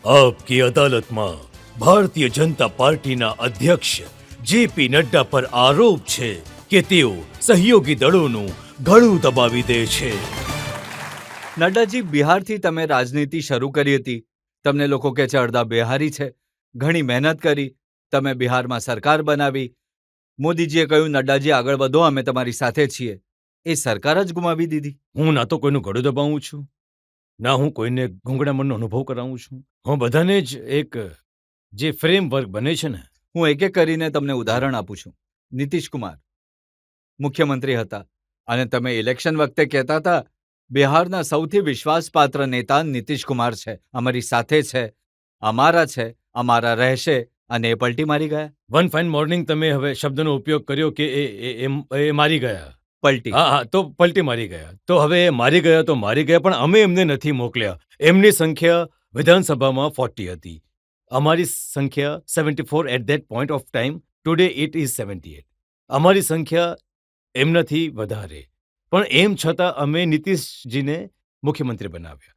આપકી અદાલતમાં ભારતીય જનતા પાર્ટીના અધ્યક્ષ જેપી નડ્ડા પર આરોપ છે કે તેઓ સહયોગી દળોનું ગળું દબાવી દે છે. નડ્ડાજી, બિહારથી તમે રાજનીતિ શરૂ કરી હતી. તમને લોકો કહે છે અડધા બિહારી છે. ઘણી મહેનત કરી, તમે બિહારમાં સરકાર બનાવી. મોદીજીએ કહ્યું, નડ્ડાજી આગળ વધો, અમે તમારી સાથે છીએ. એ સરકાર જ ગુમાવી દીધી. હું ના તો કોઈનું ગળું દબાવું છું, ના હું કોઈને ગૂંગળામણનો અનુભવ કરાવું છું. હું બધાને જ એક જે ફ્રેમવર્ક બને છે ને. હું એક એક કરીને તમને ઉદાહરણ આપું છું. નીતિશ કુમાર મુખ્યમંત્રી હતા અને તમે ઇલેક્શન વખતે કહેતા હતા બિહારના સૌથી વિશ્વાસપાત્ર નેતા નીતિશ કુમાર છે, અમારી સાથે છે, અમારા છે, અમારા રહેશે, અને એ પલટી મારી ગયા. વન ફાઇન મોર્નિંગ તમે હવે શબ્દનો ઉપયોગ કર્યો કે એ મારી ગયા. પલટી. હા, તો પલટી મારી ગયા. તો હવે એ મારી ગયા તો મારી ગયા, પણ અમે એમને નથી મોકલ્યા. એમની સંખ્યા વિધાનસભામાં 40 હતી. અમારી સંખ્યા 74 at that point of time. Today it is 78. અમારી સંખ્યા એમનાથી વધારે. પણ એમ છતાં અમે નીતિશજીને મુખ્યમંત્રી બનાવ્યા.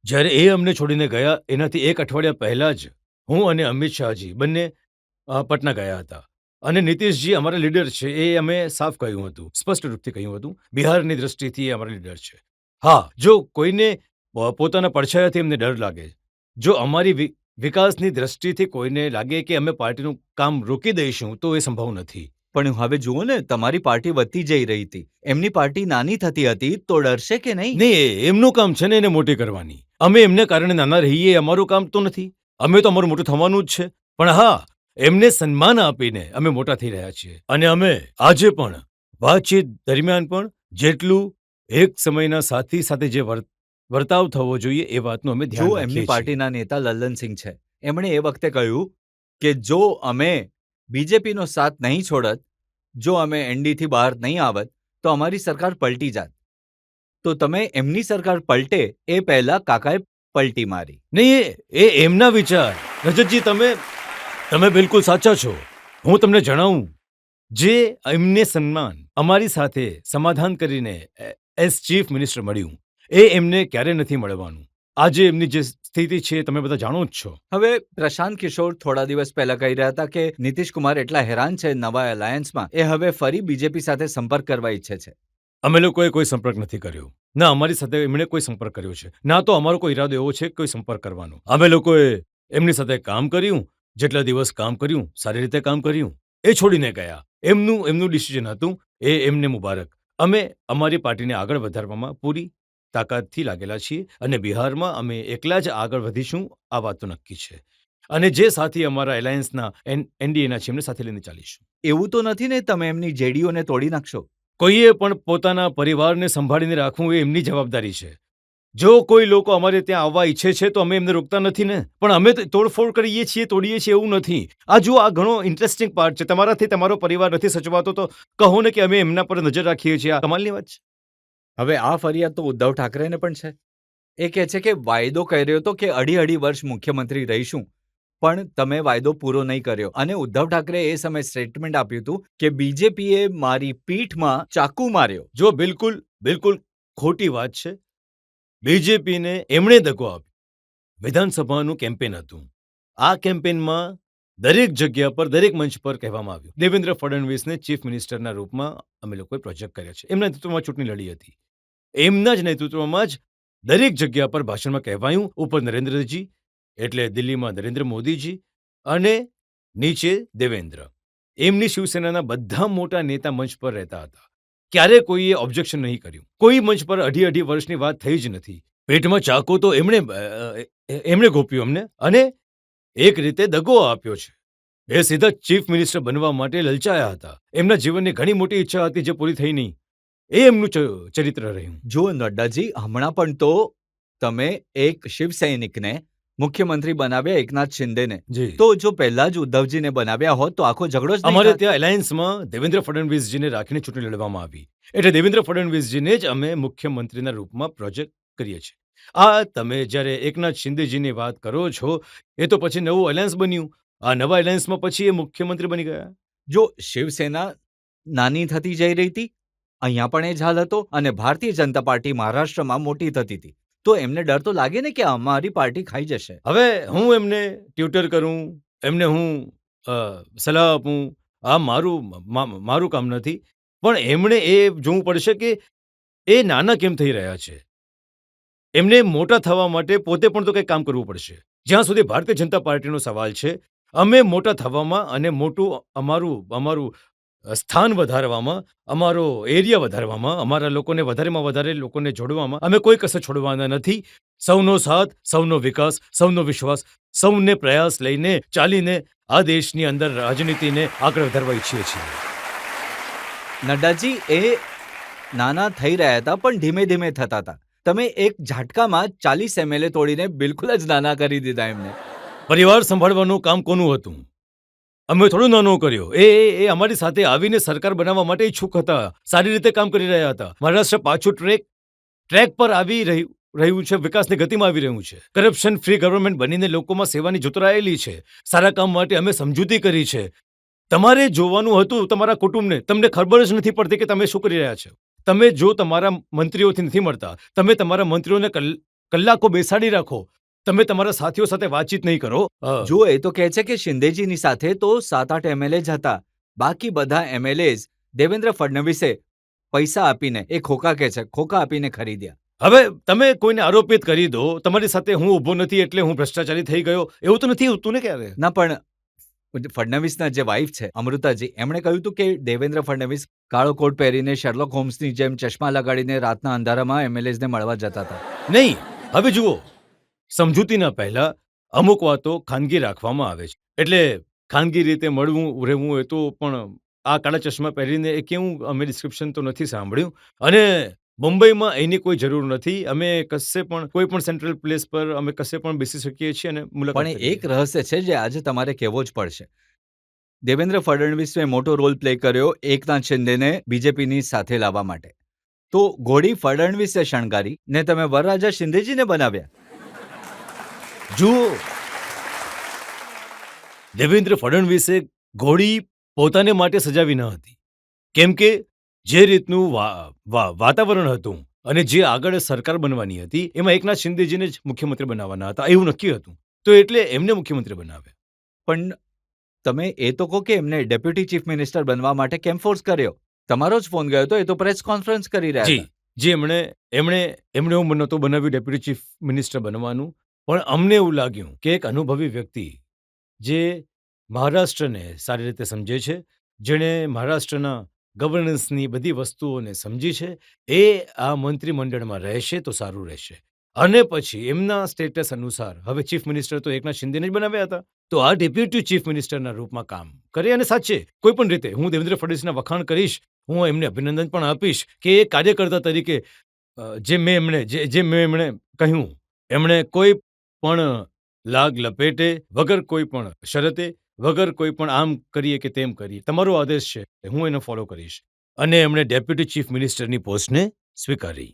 જ્યારે એ અમને છોડીને ગયા એનાથી એક અઠવાડિયા પહેલા જ હું અને અમિત શાહજી બંને પટના ગયા હતા. અને નીતિશજી અમારા લીડર છે, એ અમે સાફ કહ્યું હતું, સ્પષ્ટ રૂપથી કહ્યું હતું. બિહારની દ્રષ્ટિથી એ અમારા લીડર છે. હા, જો કોઈને પોતાના પડછાયાથી એમને ડર લાગે, જો અમારી વિકાસની દ્રષ્ટિથી કોઈને લાગે કે અમે પાર્ટીનું કામ રોકી દઈશું, તો એ સંભવ નથી. પણ હવે જુઓ ને, તમારી પાર્ટી વધતી જઈ રહી હતી, એમની પાર્ટી નાની થતી હતી, તો ડરશે કે નહીં? નહીં, એમનું કામ છે ને એને મોટી કરવાની. અમે એમને કારણે નાના રહીએ, અમારું કામ તો નથી. અમે તો અમારું મોટું થવાનું જ છે. પણ હા, એમને સન્માન આપીને અમે મોટા થઈ રહ્યા છીએ. અને અમે આજે પણ વાતચીત દરમિયાન પણ જેટલું એક સમયના સાથી સાથે જે વર્તાવ થવો જોઈએ એ વાતનું અમે ધ્યાન જો રાખીએ એમની છીએ. પાર્ટીના નેતા લલ્લનસિંહ છે, એમણે એ વખતે કહ્યું કે જો અમે બીજેપીનો સાથ નહીં છોડત, જો અમે એનડીથી બહાર નહીં આવત, તો અમારી સરકાર પલટી જાત. તો તમે એમની સરકાર પલટે એ પહેલા કાકાએ પલટી મારી. નહીં, એ એમના વિચાર. રજતજી, તમે બિલકુલ સાચા છો. હું તમને જણાવું, જે એમને સન્માન અમારી સાથે સમાધાન કરીને એઝ ચીફ મિનિસ્ટર મળ્યું, એ એમને ક્યારે નથી મળવાનું. આજે એમની જે સ્થિતિ છે તમે બધા જાણો જ છો. હવે પ્રશાંત કિશોર થોડા દિવસ પહેલા કહી રહ્યા હતા કે નીતિશ કુમાર એટલા હેરાન છે નવા એલાયન્સમાં, એ હવે ફરી બીજેપી સાથે સંપર્ક કરવા ઈચ્છે છે. અમે લોકોએ કોઈ સંપર્ક નથી કર્યો, ના અમારી સાથે એમણે કોઈ સંપર્ક કર્યો છે, ના તો અમારો કોઈ ઈરાદો એવો છે કોઈ સંપર્ક કરવાનો. અમે લોકોએ એમની સાથે કામ કર્યું, જેટલા દિવસ કામ કર્યું, સારી રીતે કામ કર્યું. એ છોડીને ગયા. એમનું ડિસિઝન હતું, એ એમને મુબારક. અમે અમારી પાર્ટીને આગળ વધારવામાં પૂરી તાકાતથી લાગેલા છીએ અને બિહારમાં અમે એકલા જ આગળ વધીશું, આ વાત તો નક્કી છે. અને જે સાથી અમારા એલાયન્સના એનડીએના છે એમને સાથે લઈને ચાલીશું. એવું તો નથી ને તમે એમની જેડીઓને તોડી નાખશો? કોઈએ પણ પોતાના પરિવારને સંભાળીને રાખવું એ એમની જવાબદારી છે. જો કોઈ લોકો અમારે ત્યાં આવવા ઈચ્છે છે તો અમે એમને રોકતા નથી ને, પણ અમે તોડફોડ કરીએ છીએ, તોડીએ છીએ એવું નથી. આ જુઓ, આ ઘણો ઇન્ટરેસ્ટિંગ પાર્ટ છે. તમારાથી તમારો પરિવાર નથી સચવાતો તો કહો ને કે અમે એમના પર નજર રાખીએ છીએ. આ કમાલની વાત છે. હવે આ ફરિયાદ તો ઉદ્ધવ ઠાકરેને પણ છે. એ કહે છે કે વાયદો કર્યો હતો કે અઢી વર્ષ મુખ્યમંત્રી રહીશું, પણ તમે વાયદો પૂરો નહીં કર્યો. અને ઉદ્ધવ ઠાકરે એ સમયે સ્ટેટમેન્ટ આપ્યું હતું કે બીજેપીએ મારી પીઠમાં ચાકુ માર્યો. જો બિલકુલ ખોટી વાત છે. બીજેપીને એમણે દગો આપ્યો. વિધાનસભાનું કેમ્પેન હતું. આ કેમ્પેનમાં દરેક જગ્યા પર, દરેક મંચ પર કહેવામાં આવ્યું દેવેન્દ્ર ફડણવીસને ચીફ મિનિસ્ટરના રૂપમાં અમે લોકોએ પ્રોજેક્ટ કર્યા છે. એમના નેતૃત્વમાં ચૂંટણી લડી હતી. એમના જ નેતૃત્વમાં જ દરેક જગ્યા પર ભાષણમાં કહેવાયું, ઉપર નરેન્દ્રજી એટલે દિલ્હીમાં નરેન્દ્ર મોદીજી અને નીચે દેવેન્દ્ર. એમની શિવસેનાના બધા મોટા નેતા મંચ પર રહેતા હતા. ક્યારે કોઈએ ઓબ્જેક્શન નહીં કર્યું. કોઈ મંચ પર અઢી વર્ષની વાત થઈ જ નથી. પેટમાં ચાકો તો એમણે ગોપ્યું અમને, અને એક રીતે દગો આપ્યો છે. એ સીધા ચીફ મિનિસ્ટર બનવા માટે લલચાયા હતા. એમના જીવનની ઘણી મોટી ઈચ્છા હતી જે પૂરી થઈ નહીં. એ એમનું ચરિત્ર રહ્યું. જુઓ નડ્ડાજી, હમણાં પણ તો તમે એક શિવસૈનિકને મુખ્યમંત્રી બનાવ્યા, એકનાથ શિંદેને. તો જો પહેલા જ ઉદ્ધવજીને બનાવ્યા હોત તો આખો ઝઘડો જ અમારે ત્યાં એલાયન્સમાં દેવેન્દ્ર ફડણવીસજીને રાખીને ચૂંટણી લડવામાં આવી. એટલે દેવેન્દ્ર ફડણવીસજીને જ અમે મુખ્યમંત્રીના રૂપમાં પ્રોજેક્ટ કરીએ છીએ. આ તમે જ્યારે એકનાથ શિંદેજીની વાત કરો છો, એ તો પછી નવું એલાયન્સ બન્યું. આ નવા એલાયન્સમાં પછી એ મુખ્યમંત્રી બની ગયા. જો શિવસેના નાની થતી જઈ રહી હતી, અહીંયા પણ એ જ હાલ હતો, અને ભારતીય જનતા પાર્ટી મહારાષ્ટ્રમાં મોટી થતી હતી. તો એમને ડર તો લાગે ને કે અમારી પાર્ટી ખાઈ જશે. હવે હું એમને ટ્યુટર કરું, એમને હું સલાહ આપું, આ મારું કામ નથી. પણ એમણે એ જોવું પડશે કે એ નાના કેમ થઈ રહ્યા છે. એમને મોટા થવા માટે પોતે પણ તો કંઈક કામ કરવું પડશે. જ્યાં સુધી ભારતીય જનતા પાર્ટીનો સવાલ છે, અમે મોટા થવામાં અને મોટું અમારું સ્થાન વધારવામાં, અમારો એરિયા વધારવામાં, અમારા લોકોને વધારેમાં વધારે લોકોને જોડવામાં અમે કોઈ કસર છોડવાના નથી. સૌનો સાથ, સૌનો વિકાસ, સૌનો વિશ્વાસ, સૌને પ્રયાસ લઈને ચાલીને આ દેશની અંદર રાજનીતિને આગળ વધારવા ઈચ્છીએ છીએ. નડ્ડાજી, એ નાના થઈ રહ્યા હતા પણ ધીમે ધીમે થતા હતા. તમે એક ઝાટકામાં 40 MLA તોડીને બિલકુલ જ નાના કરી દીધા એમને. પરિવાર સંભાળવાનું કામ કોનું હતું? અમે થોડું નાનો કર્યો. એ અમારી સાથે આવીને સરકાર બનાવવા માટે ઈચ્છુક હતા. સારી રીતે કામ કરી રહ્યા હતા. મહારાષ્ટ્ર પાછું ટ્રેક પર આવી રહ્યું છે, વિકાસની ગતિમાં આવી રહ્યું છે. કરપ્શન ફ્રી ગવર્નમેન્ટ બનીને લોકોમાં સેવાની જોતરાયેલી છે. સારા કામ માટે અમે સમજૂતી કરી છે. તમારે જોવાનું હતું તમારા કુટુંબને. તમને ખબર જ નથી પડતી કે તમે શું કરી રહ્યા છો. તમે જો તમારા મંત્રીઓથી નથી મળતા, તમે તમારા મંત્રીઓને કલાકો બેસાડી રાખો, તમે તમારા સાથીઓ સાથે વાતચીત નહીં કરો. જુઓ, એ તો કહે છે કે શિંદેજીની સાથે તો 7-8 MLA જ હતા. બાકી બધા MLAs દેવેન્દ્ર ફડણવીસે પૈસા આપીને, એ ખોખા કહે છે, ખોખા આપીને ખરીદ્યા. હવે તમે કોઈને આરોપિત કરી દો, તમારી સાથે હું ઊભો નથી એટલે હું ભ્રષ્ટાચારી થઈ ગયો, એવું તો નથી હોતું ને ક્યારે. ના, પણ ફડણવીસના જે વાઇફ છે અમૃતાજી, એમણે કહ્યું હતું કે દેવેન્દ્ર ફડણવીસ કાળો કોટ પહેરીને શેરલોક હોમ્સની જેમ ચશ્મા લગાડીને રાતના અંધારામાં MLAsને મળવા જતા હતા. નહીં, હવે જુઓ, સમજૂતીના પહેલા અમુક વાતો ખાનગી રાખવામાં આવે છે. એટલે ખાનગી રીતે મળવું રહેવું એ તો પણ આ કાળા ચશ્મા પહેરીને એ કેવું, અમે ડિસ્ક્રિપ્શન તો નથી સાંભળ્યું. અને મુંબઈમાં એની કોઈ જરૂર નથી. અમે કશે પણ કોઈ પણ સેન્ટ્રલ પ્લેસ પર અમે કશે પણ બેસી શકીએ છીએ અને મુલાકાત પણ કરીએ. એક રહસ્ય છે જે આજે તમારે કહેવો જ પડશે. દેવેન્દ્ર ફડણવીસે મોટો રોલ પ્લે કર્યો એકનાથ શિંદેને બીજેપીની સાથે લાવવા માટે. તો ઘોડી ફડણવીસે શણગારી ને તમે વરરાજા શિંદેજીને બનાવ્યા. જુઓ, દેવેન્દ્ર ફડણવીસે ઘોડી પોતાને માટે સજાવી ન હતી. કેમ કે જે રીતનું વાતાવરણ હતું અને જે આગળ સરકાર બનવાની હતી, એમાં એકનાથ શિંદેજીને જ મુખ્યમંત્રી બનાવવાના હતા, એવું નક્કી હતું. તો એટલે એમને મુખ્યમંત્રી બનાવ્યા. પણ તમે એ તો કહો કે એમને ડેપ્યુટી ચીફ મિનિસ્ટર બનવા માટે કેમ ફોર્સ કર્યો? તમારો જ ફોન ગયો તો, એ તો પ્રેસ કોન્ફરન્સ કરી રહ્યા હતા. જી, એમણે એવું નહોતું બનાવ્યું ડેપ્યુટી ચીફ મિનિસ્ટર બનવાનું, પણ અમને એવું લાગ્યું કે એક અનુભવી વ્યક્તિ જે મહારાષ્ટ્રને સારી રીતે સમજે છે, જેણે મહારાષ્ટ્રના ગવર્નન્સની બધી વસ્તુઓને સમજી છે, એ આ મંત્રીમંડળમાં રહેશે તો સારું રહેશે. અને પછી એમના સ્ટેટસ અનુસાર હવે ચીફ મિનિસ્ટર તો એકનાથ શિંદેને જ બનાવ્યા હતા. તો આ ડેપ્યુટી ચીફ મિનિસ્ટરના રૂપમાં કામ કરે. અને સાચે કોઈ પણ રીતે હું દેવેન્દ્ર ફડણવીસના વખાણ કરીશ, હું એમને અભિનંદન પણ આપીશ કે એક કાર્યકર્તા તરીકે જે મેં એમણે કહ્યું, એમણે કોઈ પણ લાગ લપેટે, વગર કોઈ પણ શરતે, વગર કોઈ પણ આમ કરીએ કે તેમ કરીએ, તમારો આદેશ છે, હું એને ફોલો કરીશ. અને એમણે ડેપ્યુટી ચીફ મિનિસ્ટરની પોસ્ટને સ્વીકારી.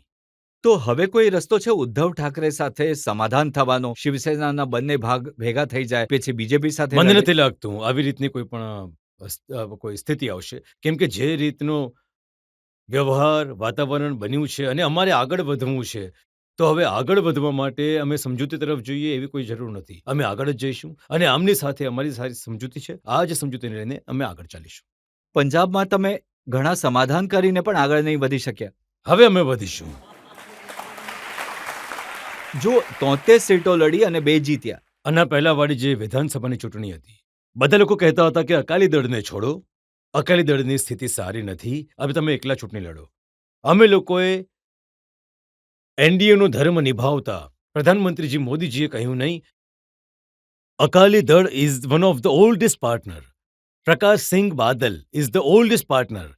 તો હવે કોઈ રસ્તો છે ઉદ્ધવ ઠાકરે સાથે સમાધાન થવાનો? શિવસેનાના બંને ભાગ ભેગા થઈ જાય, પછી બીજેપી સાથે મને લડે? નથી લાગતું આવી રીતની કોઈ પણ કોઈ સ્થિતિ આવશે. કેમ કે જે રીતનો વ્યવહાર, વાતાવરણ બન્યું છે અને અમારે આગળ વધવું છે, તો હવે આગળ વધવા માટે અમે સમજૂતી તરફ જોઈએ એવી કોઈ જરૂર નથી. અમે આગળ જ જઈશું અને આમની સાથે અમારી સારી સમજૂતી છે. આ જ સમજૂતીને લઈને અમે આગળ ચાલીશું. પંજાબમાં તમે ઘણા સમાધાન કરીને પણ આગળ નહીં વધી શક્યા. હવે અમે વધીશું. જો 73 સીટો લડી અને 2 જીત્યા. આના પહેલાવાળી જે વિધાનસભાની ચૂંટણી હતી, બધા લોકો કહેતા હતા કે અકાલી દળને છોડો, અકાલી દળની સ્થિતિ સારી નથી, હવે તમે એકલા ચૂંટણી લડો. અમે લોકોએ એનડીએનો ધર્મ નિભાવતા પ્રધાનમંત્રીજી મોદીજીએ કહ્યું, નહીં, અકાલી દળ is one of the oldest partner. Prakashsinh Badal is the oldest partner.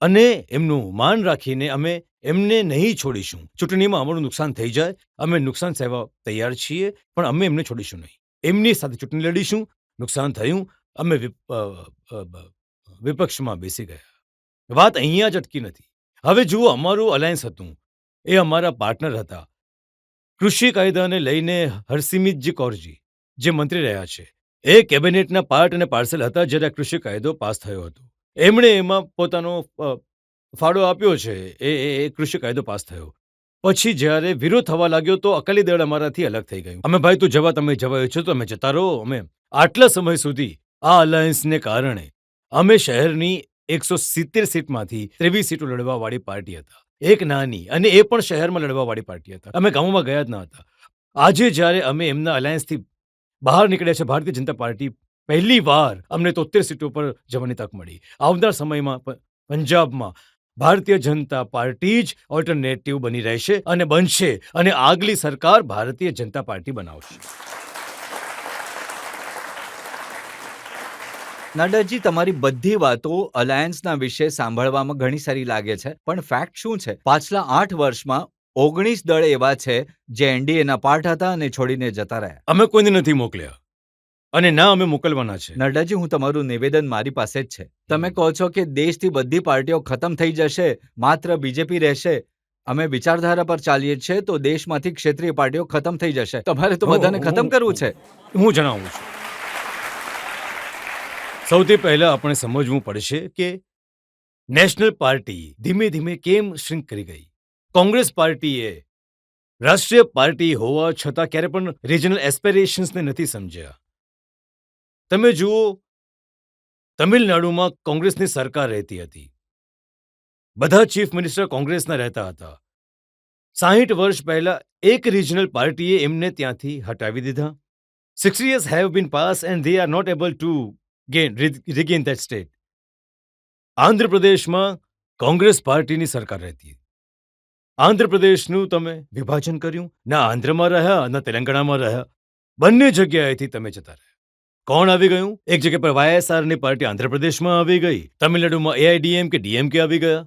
અને એમનું માન રાખીને અમે એમને નહીં છોડીશું. ચૂંટણીમાં અમારું નુકસાન થઈ જાય, અમે નુકસાન સહેવા તૈયાર છીએ, પણ અમે એમને છોડીશું નહીં. એમની સાથે ચૂંટણી લડીશું. નુકસાન થયું, અમે વિપક્ષમાં બેસી ગયા. વાત અહીંયા જ અટકી નથી. હવે જુઓ, અમારું અલાયન્સ હતું, એ અમારા પાર્ટનર હતા. કૃષિ કાયદાને લઈને હરસિમરતજી કૌરજી જે મંત્રી રહ્યા છે, એ કેબિનેટના પાર્ટ અને પાર્સલ હતા જ્યારે કૃષિ કાયદો પાસ થયો હતો. એમણે એમાં પોતાનો ફાળો આપ્યો છે. એ કૃષિ કાયદો પાસ થયો. પછી જ્યારે વિરોધ થવા લાગ્યો તો અકાલી દળ અમારાથી અલગ થઈ ગયું. અમે ભાઈ તું જવા તમે જવા ઈચ્છો તો અમે જતા રહો. અમે આટલા સમય સુધી આ અલાયન્સને કારણે અમે શહેરની 170 સીટમાંથી 23 સીટો લડવાવાળી પાર્ટી હતા. એક નાની અને એ પણ શહેરમાં લડવાવાળી પાર્ટી હતા. અમે ગામોમાં ગયા જ ન હતા. આજે જ્યારે અમે એમના અલાયન્સથી બહાર નીકળ્યા છે ભારતીય જનતા પાર્ટી પહેલી વાર અમને 73 સીટો પર જવાની તક મળી. આવનાર સમયમાં પંજાબમાં ભારતીય જનતા પાર્ટી જ ઓલ્ટરનેટિવ બની રહેશે અને બનશે અને આગલી સરકાર ભારતીય જનતા પાર્ટી બનાવશે. નડ્ડાજી, તમારી બધી વાતો અલાયન્સના વિશે સાંભળવામાં ઘણી સારી લાગે છે, પણ ફેક્ટ શું છે? પાછલા 8 વર્ષમાં 19 દળ એવા છે જે એનડીએના પાર્ટ હતા અને છોડીને જતા રહ્યા. અમે કોઈને નથી મોકલ્યા અને ના અમે મોકલવાના છે. નડ્ડાજી, હું તમારું નિવેદન મારી પાસે જ છે. તમે કહો છો કે દેશથી બધી પાર્ટીઓ ખતમ થઈ જશે, માત્ર બીજેપી રહેશે. અમે વિચારધારા પર ચાલીએ છીએ તો દેશમાંથી ક્ષેત્રીય પાર્ટીઓ ખતમ થઈ જશે. તમારે તો બધાને ખતમ કરવું છે. હું જણાવું છું. સૌથી પહેલા આપણે સમજવું પડશે કે નેશનલ પાર્ટી ધીમે ધીમે કેમ શ્રિંક કરી ગઈ. કોંગ્રેસ પાર્ટીએ રાષ્ટ્રીય પાર્ટી હોવા છતાં ક્યારે પણ રિજનલ એસ્પિરેશન્સને નથી સમજ્યા. તમે જુઓ, તમિલનાડુમાં કોંગ્રેસની સરકાર રહેતી હતી. બધા ચીફ મિનિસ્ટર કોંગ્રેસના રહેતા હતા. 60 વર્ષ પહેલા એક રિજનલ પાર્ટીએ એમને ત્યાંથી હટાવી દીધા. 60 years have been passed and they are not able to regain that state. આંધ્રપ્રદેશમાં કોંગ્રેસ પાર્ટીની સરકાર રહેતી. આંધ્રપ્રદેશનું તમે વિભાજન કર્યું, ના આંધ્રમાં રહ્યા ના તેલંગાણામાં રહ્યા. બંને જગ્યાએથી તમે જતા રહ્યા. કોણ આવી ગયું? એક જગ્યા પર વાયએસઆરની પાર્ટી આંધ્રપ્રદેશમાં આવી ગઈ. તમિલનાડુમાં એઆઈડીએમકે ડીએમકે આવી ગયા.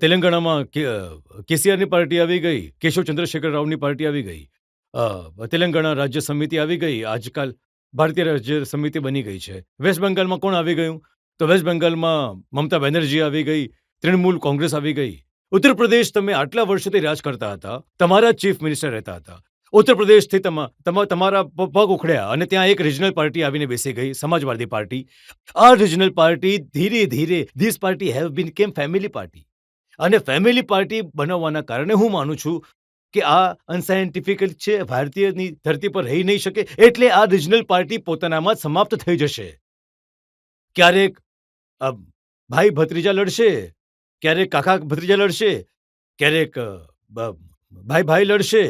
તેલંગાણામાં કેસીઆરની પાર્ટી આવી ગઈ. કેશવ ચંદ્રશેખર રાવની પાર્ટી આવી ગઈ. તેલંગાણા રાજ્ય સમિતિ આવી ગઈ. આજકાલ ભારતીય રાજ્ય સમિતિ બની ગઈ છે. વેસ્ટ બેંગાલમાં કોણ આવી ગયું? તો વેસ્ટ બેંગાલમાં મમતા બેનર્જી આવી ગઈ. તૃણમૂલ કોંગ્રેસ આવી ગઈ. ઉત્તર પ્રદેશ તમે આટલા વર્ષોથી રાજ કરતા હતા, તમારા ચીફ મિનિસ્ટર રહેતા હતા. ઉત્તર પ્રદેશથી તમારા પગ ઉખડ્યા અને ત્યાં એક રિજનલ પાર્ટી આવીને બેસી ગઈ, સમાજવાદી પાર્ટી. આ રિજનલ પાર્ટી ધીરે ધીરે ધીસ પાર્ટી હેવ બીન કેમ ફેમિલી પાર્ટી. અને ફેમિલી પાર્ટી બનાવવાના કારણે હું માનું છું કે આ અનસાયન્ટિફિક છે, ભારતીયની ધરતી પર રહી નહીં શકે. એટલે આ રિજનલ પાર્ટી પોતાનામાં સમાપ્ત થઈ જશે. ક્યારેક ભાઈ ભત્રીજા લડશે, ક્યારેક કાકા ભત્રીજા લડશે, ક્યારેક ભાઈ ભાઈ લડશે.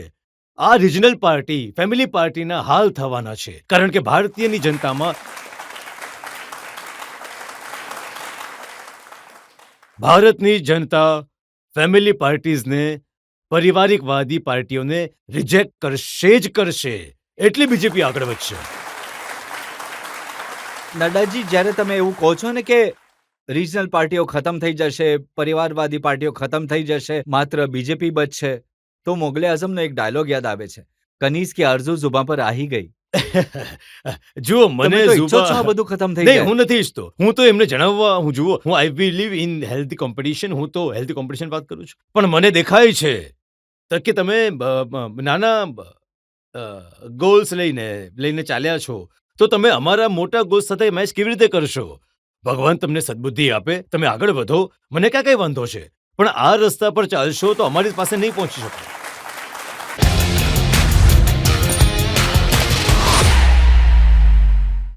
આ રિજનલ પાર્ટી ફેમિલી પાર્ટીના હાલ થવાના છે. કારણ કે ભારતીયની જનતામાં ભારતની જનતા ફેમિલી પાર્ટીઝને, પારિવારિકવાદી પાર્ટીઓને રિજેક્ટ કરશે જ કરશે. એટલે બીજેપી આગળ વધશે. નડ્ડાજી, જ્યારે તમે એવું કહો છો ને કે રિજનલ પાર્ટીઓ ખતમ થઈ જશે, પરિવારવાદી પાર્ટીઓ ખતમ થઈ જશે, માત્ર બીજેપી બચશે, તો મોગલે આઝમનો એક ડાયલોગ યાદ આવે છે, કનીઝ की आरज़ू जुबां पर आ ही गई. જુઓ, મને ઈચ્છો છો આ બધું ખતમ થઈ નહીં, જાય? હું નથી ઈચ્છતો. હું તો એમને જણાવવા, હું I believe in healthy competition. હું તો હેલ્ધી કોમ્પિટિશન વાત કરું છું. પણ મને દેખાય છે કે તમે નાના ગોલ્સ લઈને ચાલ્યા છો, તો તમે અમારા મોટા ગોલ્સ સાથે મેચ કેવી રીતે કરશો? ભગવાન તમને સદબુદ્ધિ આપે, તમે આગળ વધો, મને ક્યાં કઈ વાંધો છે. પણ આ રસ્તા પર ચાલશો તો અમારી પાસે નહીં પહોંચી શકો.